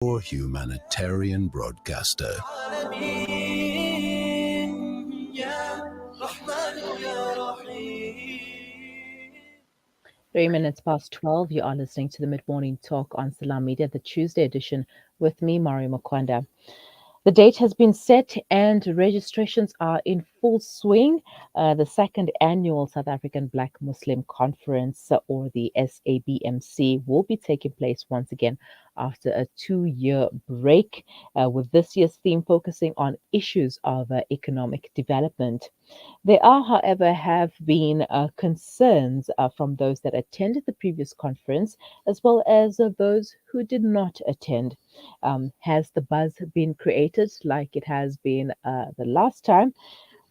Or humanitarian broadcaster. 3 minutes past 12, you are listening to the Mid-Morning Talk on Salam Media, the Tuesday edition, with me, Mario Makwanda. The date has been set and registrations are in full swing. The second annual South African Black Muslim Conference, or the SABMC, will be taking place once again after a 2-year break, with this year's theme focusing on issues of economic development. There are, however, have been concerns from those that attended the previous conference, as well as those who did not attend. Has the buzz been created like it has been the last time?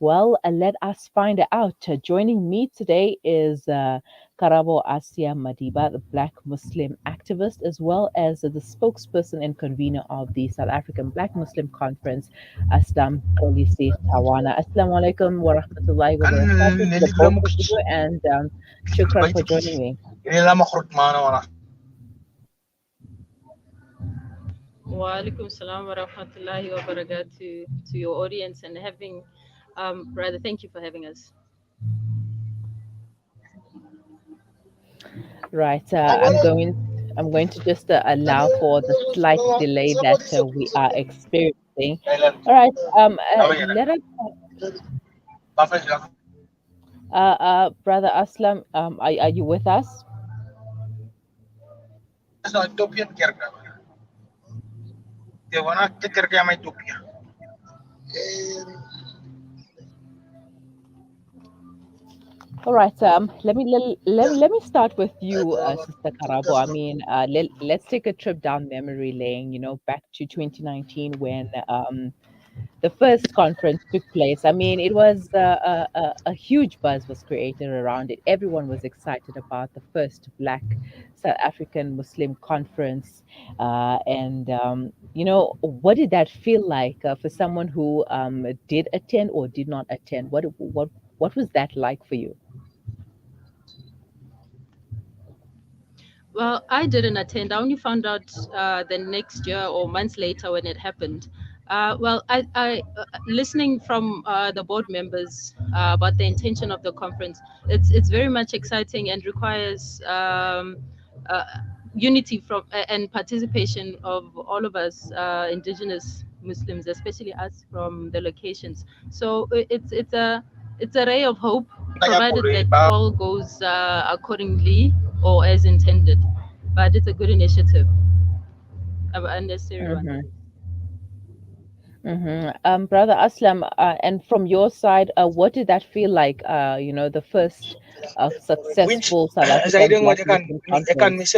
Well, let us find out. Joining me today is Karabo Asia Madiba, the Black Muslim activist, as well as the spokesperson and convener of the South African Black Muslim Conference, Aslam Polisi Tawana. Assalamu alaikum wa rahmatullahi wa barakatuh to the both of you, and shukran for joining me. Wa alaikum salam wa rahmatullahi wa barakatuh to your audience and having, brother, thank you for having us. Right. I'm going to just allow for the slight delay that we are experiencing. All right. Let us, Brother Aslam, are you with us? All right. Let me start with you, Sister Karabo. I mean, let's take a trip down memory lane. Back to 2019 when the first conference took place. I mean, it was a huge buzz was created around it. Everyone was excited about the first Black South African Muslim conference, and what did that feel like for someone who did attend or did not attend? What was that like for you? Well, I didn't attend. I only found out the next year or months later when it happened. Listening from the board members about the intention of the conference, it's very much exciting and requires uh, unity from and participation of all of us indigenous Muslims, especially us from the locations. So it's a ray of hope, provided that all goes accordingly or as intended. But it's a good initiative, an unnecessary one. Mm-hmm. Mm-hmm. Brother Aslam, and from your side, what did that feel like? The first successful South African Black Muslim conference.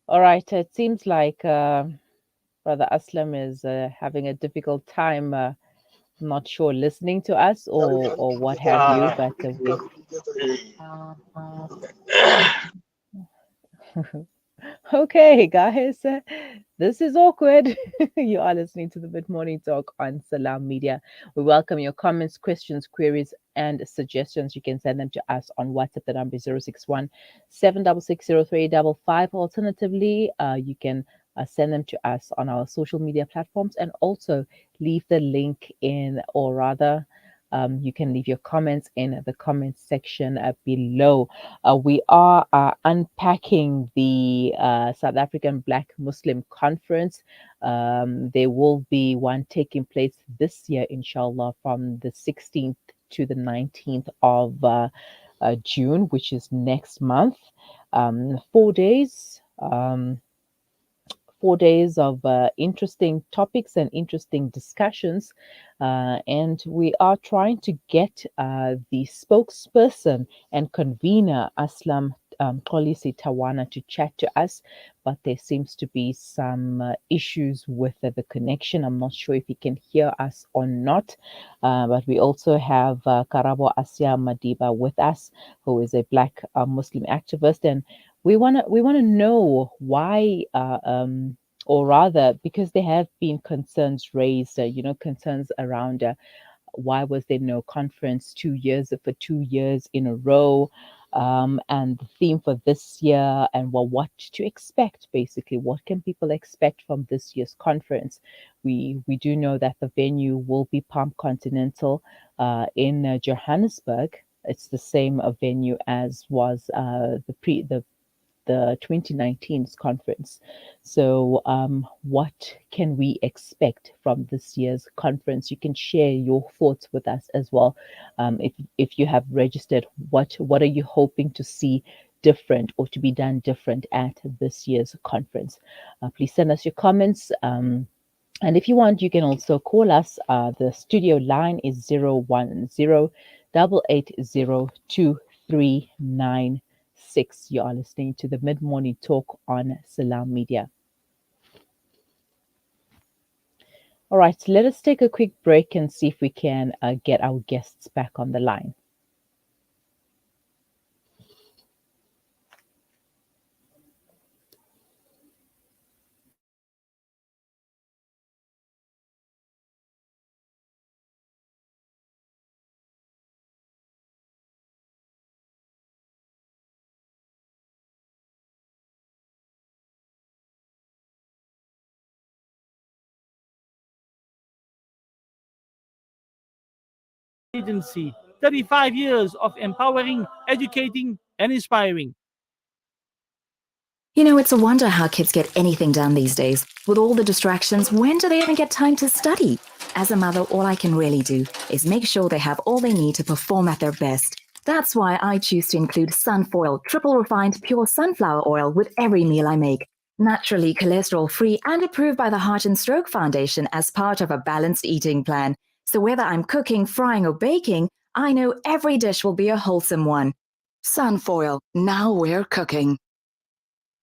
All right, it seems like Brother Aslam is having a difficult time. Not sure listening to us or what have you, but we. Okay, guys, this is awkward. You are listening to the Mid Morning Talk on Salam Media. We welcome your comments, questions, queries, and suggestions. You can send them to us on WhatsApp. The number is 061 7660355. Alternatively, you can send them to us on our social media platforms, and also leave the link in, or rather, you can leave your comments in the comments section below. We are unpacking the South African Black Muslim Conference. There will be one taking place this year, inshallah, from the 16th to the 19th of June, which is next month. 4 days. 4 days of interesting topics and interesting discussions. And we are trying to get the spokesperson and convener, Aslam Polisi Tawana, to chat to us, but there seems to be some issues with the connection. I'm not sure if he can hear us or not. But we also have Karabo Asia Madiba with us, who is a Black Muslim activist, and we want to know why, or rather, because there have been concerns raised, concerns around why was there no conference 2 years in a row. and the theme for this year, and well, what to expect basically. What can people expect from this year's conference? We do know that the venue will be Palm Continental in Johannesburg. It's the same venue as was the 2019 conference. So, what can we expect from this year's conference? You can share your thoughts with us as well. If you have registered, what are you hoping to see different or to be done different at this year's conference? Please send us your comments. And if you want, you can also call us. The studio line is 010-880-2396. You are listening to the mid-morning talk on Salam Media. All right, let us take a quick break and see if we can get our guests back on the line. Agency, 35 years of empowering, educating, and inspiring. You know, it's a wonder how kids get anything done these days. With all the distractions, when do they even get time to study? As a mother, all I can really do is make sure they have all they need to perform at their best. That's why I choose to include Sunfoil triple refined pure sunflower oil with every meal I make. Naturally cholesterol-free and approved by the Heart and Stroke Foundation as part of a balanced eating plan. So whether I'm cooking, frying, or baking, I know every dish will be a wholesome one. Sunfoil, now we're cooking.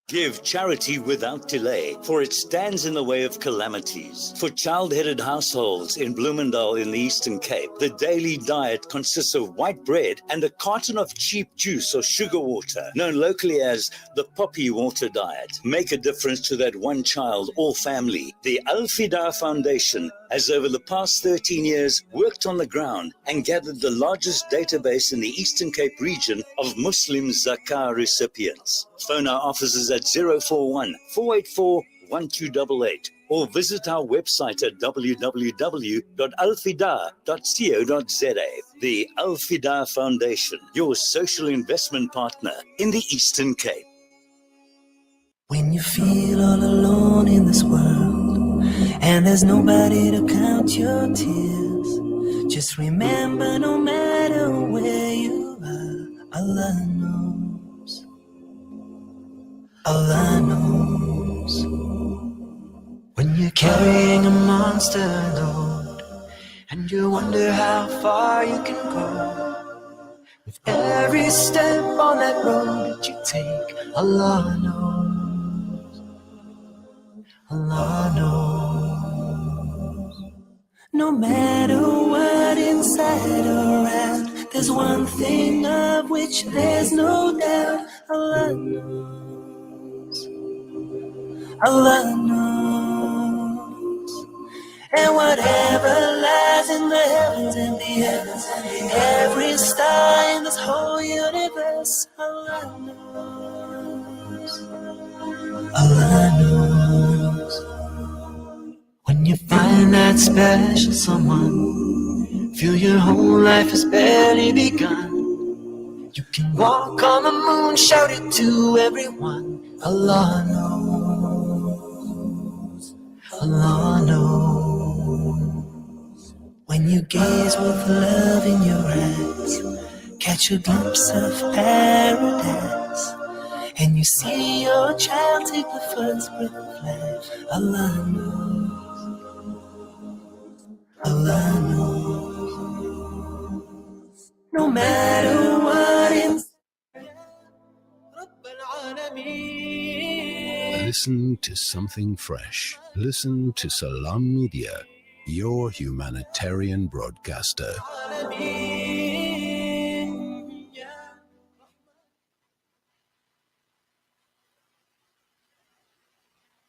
Give charity without delay, for it stands in the way of calamities. For child-headed households in Bloemendal in the Eastern Cape, the daily diet consists of white bread and a carton of cheap juice or sugar water, known locally as the poppy water diet. Make a difference to that one child or family. The Al-Fida Foundation has over the past 13 years worked on the ground and gathered the largest database in the Eastern Cape region of Muslim zakah recipients. Phone our offices at 041 484 1288 or visit our website at www.alfida.co.za. The Al-Fida Foundation, your social investment partner in the Eastern Cape. When you feel all alone in this world and there's nobody to count your tears, just remember, no matter where you are, Allah knows. Allah knows. When you're carrying a monster load and you wonder how far you can go, with every step on that road that you take, Allah knows. Allah knows. No matter what inside or out, there's one thing of which there's no doubt. Allah knows. Allah knows. And whatever lies in the heavens and the earth, every star in this whole universe, Allah knows. Allah knows. When you find that special someone, feel your whole life has barely begun. You can walk on the moon, shout it to everyone. Allah knows. Allah knows. When you gaze with love in your eyes, catch a glimpse of paradise, and you see your child take the first breath of life. Allah knows. Allah knows. No matter what is. Listen to something fresh. Listen to Salam Media, your humanitarian broadcaster.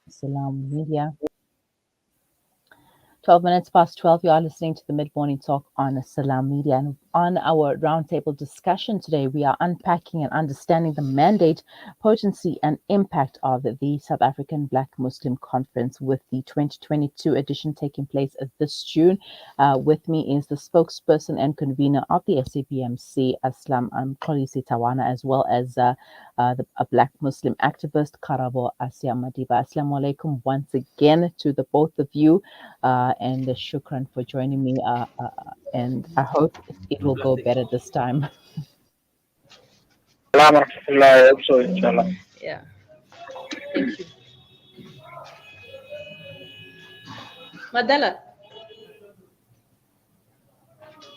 Salam Media. 12 minutes past 12, you are listening to the Mid-Morning Talk on Salam Media. And On our roundtable discussion today, we are unpacking and understanding the mandate, potency, and impact of the South African Black Muslim Conference, with the 2022 edition taking place this June. With me is the spokesperson and convener of the SABMC, Aslam Mxolisi Tawana, as well as a Black Muslim activist, Karabo Asya Madiba. Assalamu alaikum once again to the both of you, and shukran for joining me. And I hope it will go better this time. Yeah. Thank you. Madala.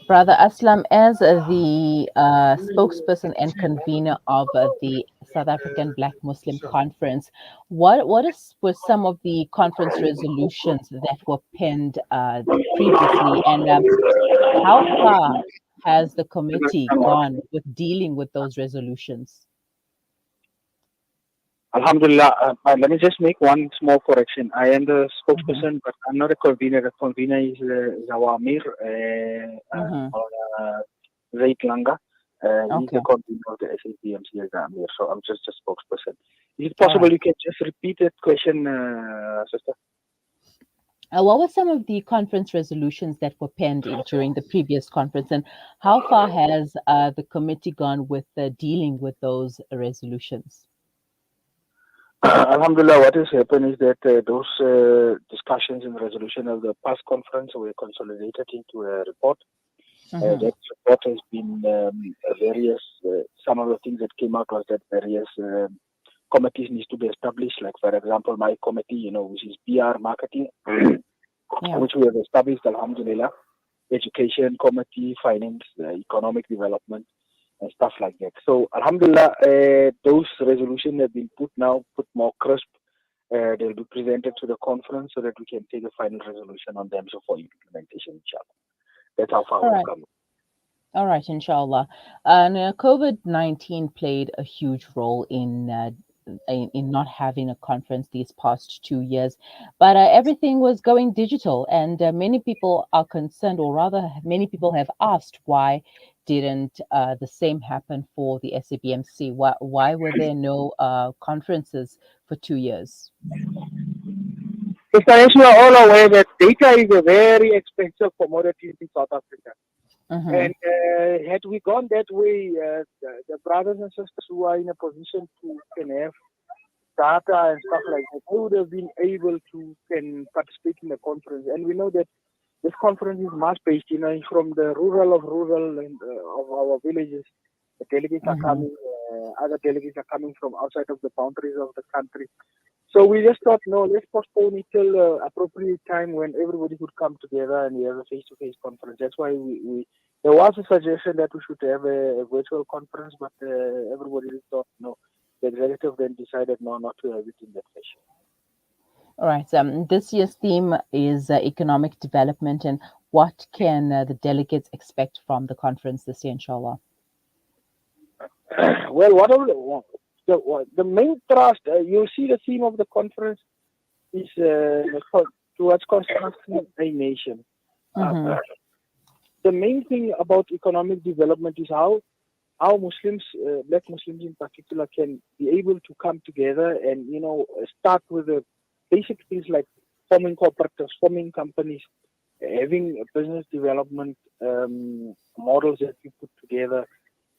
Brother Aslam, as the spokesperson and convener of the South African Black Muslim Conference, what were some of the conference resolutions that were penned previously, and how far has the committee gone with dealing with those resolutions? Alhamdulillah, let me just make one small correction. I am the spokesperson, but I'm not a convener. The convener is our Amir, Zaid Langa. He's the convener of the SAPMC as the Amir, so I'm just a spokesperson. Is it possible you can just repeat that question, sister? What were some of the conference resolutions that were penned during the previous conference, and how far has the committee gone with dealing with those resolutions? Alhamdulillah, what has happened is that those discussions and resolution of the past conference were consolidated into a report. That report has been various, some of the things that came out was that various committees need to be established, like for example, my committee, which is PR marketing, which we have established, alhamdulillah, education committee, finance, economic development, and stuff like that. So, alhamdulillah, those resolutions have been put more crisp. They'll be presented to the conference so that we can take a final resolution on them for implementation, inshallah. That's how far we've come. All right, inshallah. And COVID-19 played a huge role in not having a conference these past 2 years, but everything was going digital, and many people are concerned, or rather many people have asked, why didn't the same happen for the SABMC? Why were there no conferences for 2 years? As we are all aware that data is a very expensive commodity in South Africa. And had we gone that way, the brothers and sisters who are in a position to can have data and stuff like that, they would have been able to can participate in the conference. And we know that this conference is much based, from the rural and of our villages. The delegates are coming, other delegates are coming from outside of the boundaries of the country. So we just thought, no, let's postpone it till appropriate time when everybody could come together and we have a face-to-face conference. That's why there was a suggestion that we should have a virtual conference, but everybody thought, no. The executive then decided, no, not to have it in that fashion. All right. This year's theme is economic development, and what can the delegates expect from the conference this year, inshallah? Well, the main thrust, you see the theme of the conference is towards constructing a nation. The main thing about economic development is how Muslims, Black Muslims in particular, can be able to come together and, start with the basic things like forming cooperatives, forming companies, having business development models that we put together,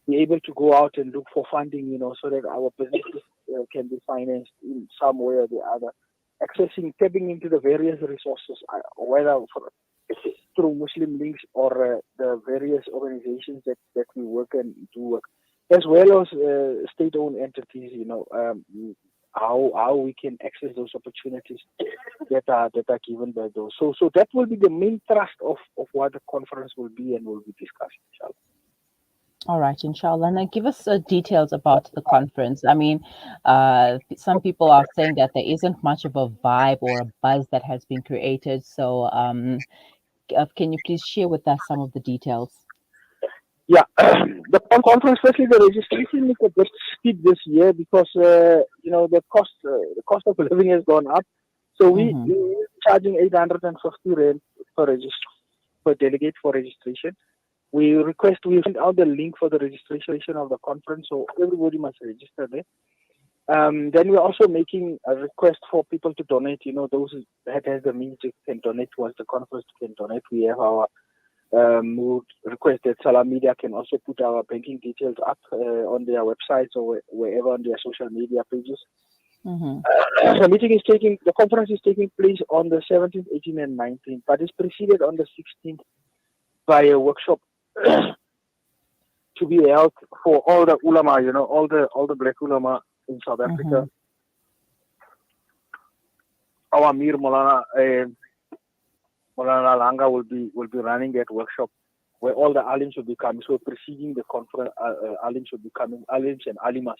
be able to go out and look for funding, so that our businesses can be financed in some way or the other, tapping into the various resources, whether through Muslim links or the various organizations that we work and do work, as well as state-owned entities, how we can access those opportunities that are given by those. So that will be the main thrust of what the conference will be and will be discussed, inshallah. All right, inshallah. Now, give us details about the conference. I mean, some people are saying that there isn't much of a vibe or a buzz that has been created. So, can you please share with us some of the details? Yeah, the conference, firstly, the registration is a bit steep this year because the cost of living has gone up. So we're charging 850 rand per delegate for registration. we send out the link for the registration of the conference, so everybody must register there. Then we're also making a request for people to donate. Those that has the means can donate towards the conference can donate. We have our we would request that Salam Media can also put our banking details up on their websites or wherever on their social media pages. The conference is taking place on the 17th, 18th, and 19th, but it's preceded on the 16th by a workshop to be held for all the ulama, all the black ulama in South Africa. Our Amir Molana Langa will be running that workshop where all the alims will be coming. So preceding the conference, alims will be coming, alims and alimas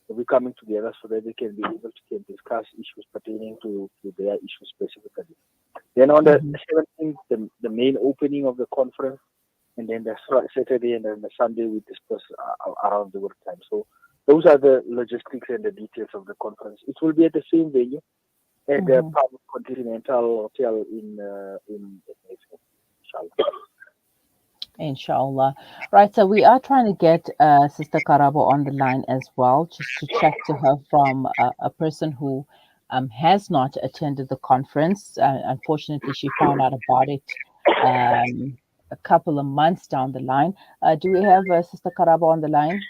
will be coming together so that they can be able to discuss issues pertaining to their issues specifically. Then on the 17th, the main opening of the conference, and then the Saturday and then the Sunday we discuss around the work time. So those are the logistics and the details of the conference. It will be at the same venue at the Palm Continental Hotel in inshallah. Inshallah. Right, so we are trying to get Sister Karabo on the line as well, just to chat to her from a person who has not attended the conference. Unfortunately, she found out about it a couple of months down the line. Do we have Sister Karabo on the line?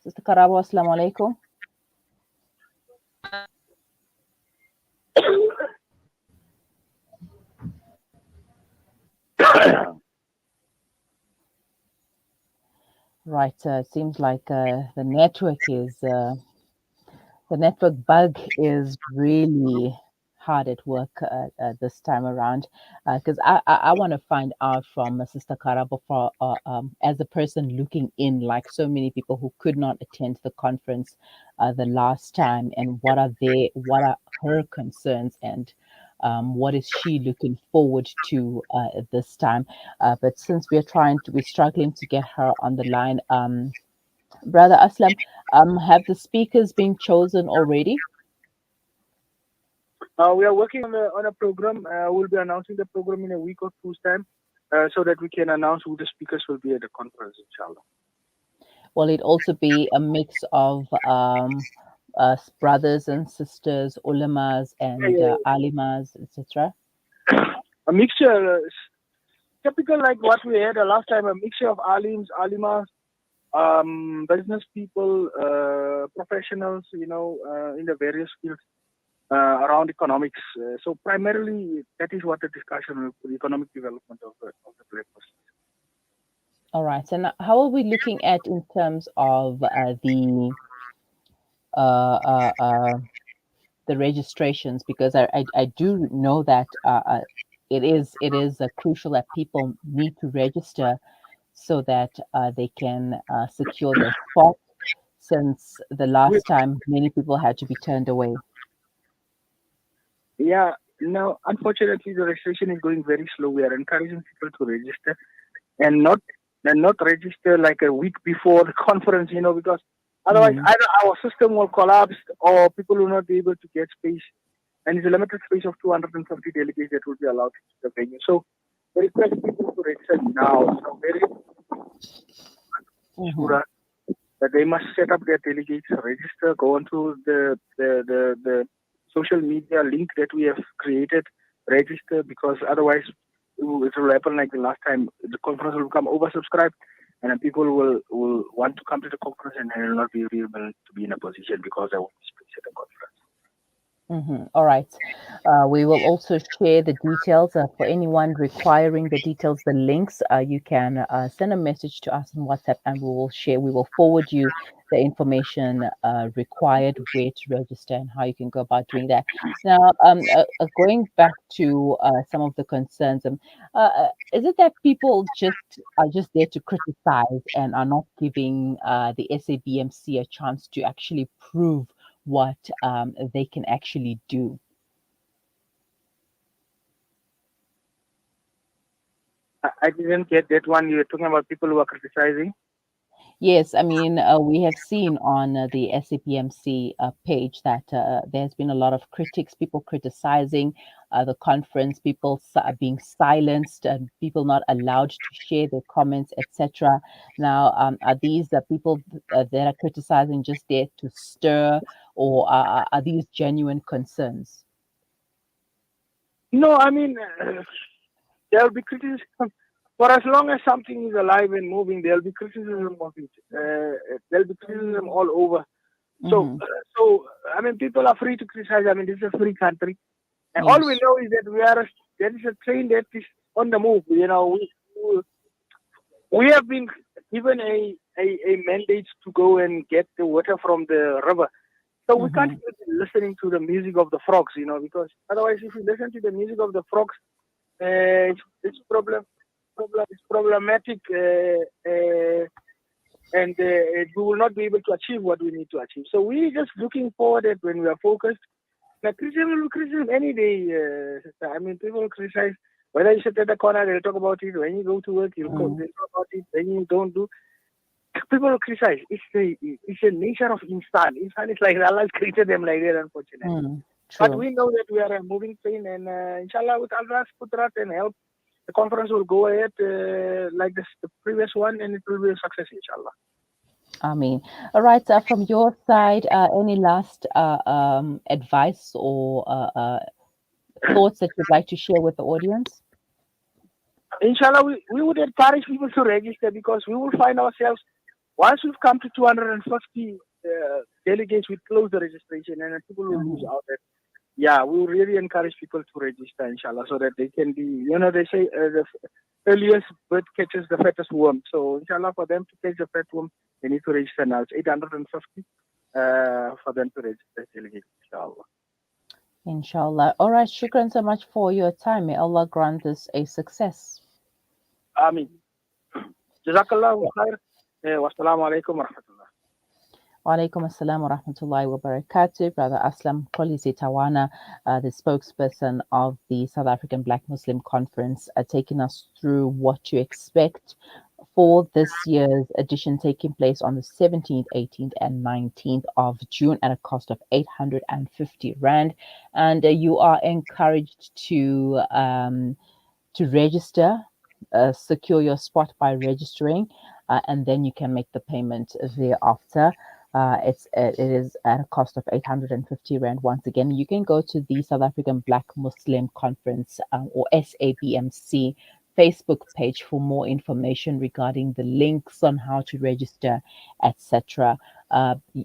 Sister Karabo, assalamu alaikum. Right, it seems like the network bug is really hard at work this time around, because I want to find out from Sister Karabo as a person looking in, like so many people who could not attend the conference the last time, and what are her concerns, and what is she looking forward to this time. But since we're struggling to get her on the line, Brother Aslam, have the speakers been chosen already? We are working on a program. We'll be announcing the program in a week or two's time, so that we can announce who the speakers will be at the conference, inshallah. Will it also be a mix of brothers and sisters, ulamas and alimas, etc.? A mixture, typical like what we had the last time, a mixture of alims, alimas, business people, professionals, in the various fields around economics. So primarily, that is what the discussion will be, economic development of the black Muslims. All right. And how are we looking at in terms of the registrations? Because I do know that it is crucial that people need to register so that they can secure their spot, since the last time many people had to be turned away. Yeah, no, unfortunately, the registration is going very slow. We are encouraging people to register and not register like a week before the conference, because otherwise either our system will collapse or people will not be able to get space. And it's a limited space of 250 delegates that will be allowed to the venue. So we request people to register now. So very sure that they must set up their delegates, register, go onto the social media link that we have created, register, because otherwise it will happen like the last time. The conference will become oversubscribed, and then people will want to come to the conference and they will not be able to be in a position because there won't be space at the conference. All right. We will also share the details for anyone requiring the details, the links. You can send a message to us on WhatsApp, and we will forward you the information required, where to register and how you can go about doing that. Now, going back to some of the concerns, is it that people are just there to criticize and are not giving the SABMC a chance to actually prove what they can actually do? I didn't get that one. You were talking about people who are criticizing. Yes, I mean, we have seen on the SAPMC page that there's been a lot of critics, people criticizing the conference, people being silenced and people not allowed to share their comments, etc. Now, are these the people that are criticizing just there to stir, or are these genuine concerns? No, I mean, there'll be criticism. For as long as something is alive and moving, there'll be criticism of it. There'll be criticism all over. So, Mm-hmm. I mean, people are free to criticize. I mean, this is a free country. And all we Yes. know is that there is a train that is on the move. You know, we have been given a mandate to go and get the water from the river. So we can't Mm-hmm. be listening to the music of the frogs, you know, because otherwise, if you listen to the music of the frogs, it's it's problematic, and we will not be able to achieve what we need to achieve. So we're just looking forward that when we are focused. Like criticism will criticism any day, sister. I mean, people criticize whether you sit at the corner, they'll talk about it. When you go to work, they'll talk about it. When you don't do, people will criticize. It's a nature of insan. Insan is like Allah has created them like that, unfortunately. But True. we know that we are a moving train, and inshallah, with Allah's putrat and help, the conference will go ahead like the previous one, and it will be a success, inshallah. I mean, all right. From your side, any last advice or thoughts that you'd like to share with the audience? Inshallah, we would encourage people to register because we will find ourselves, once we've come to 250 delegates, we close the registration and then people will lose out. Yeah, we will really encourage people to register, inshallah, so that they can be, you know, they say the earliest bird catches the fattest worm. So, inshallah, for them to catch the fat worm, they need to register now. It's 850 for them to register delegates, inshallah. Inshallah. All right. Shukran so much for your time. May Allah grant us a success. Ameen. Jazakallahu khair. Wassalamu alaikum wa rahmatullah. Wa alaikum assalam wa rahmatullahi wa barakatuh. Brother Aslam Kolisi Tawana, the spokesperson of the South African Black Muslim Conference, taking us through what to expect for this year's edition, taking place on the 17th, 18th, and 19th of June at a cost of 850 Rand. And you are encouraged to register, secure your spot by registering, and then you can make the payment thereafter. It is at a cost of 850 Rand. Once again, you can go to the South African Black Muslim Conference, or SABMC Facebook page for more information regarding the links on how to register, etc.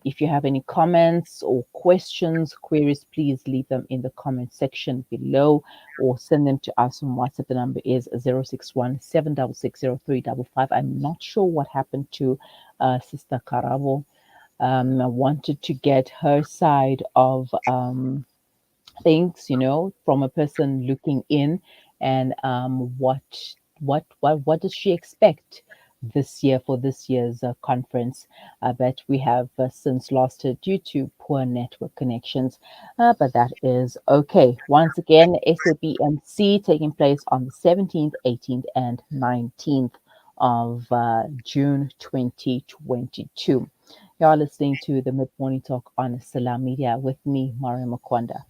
If you have any comments or questions, queries, please leave them in the comment section below or send them to us on WhatsApp. The number is 061 766 I'm not sure what happened to Sister Karabo. I wanted to get her side of things, you know, from a person looking in, and what does she expect this year for this year's conference? But we have since lost her due to poor network connections, but that is okay. Once again, SABMC taking place on the 17th, 18th, and 19th of June 2022. You're listening to the Mid Morning Talk on Salam Media with me, Mario Makwanda.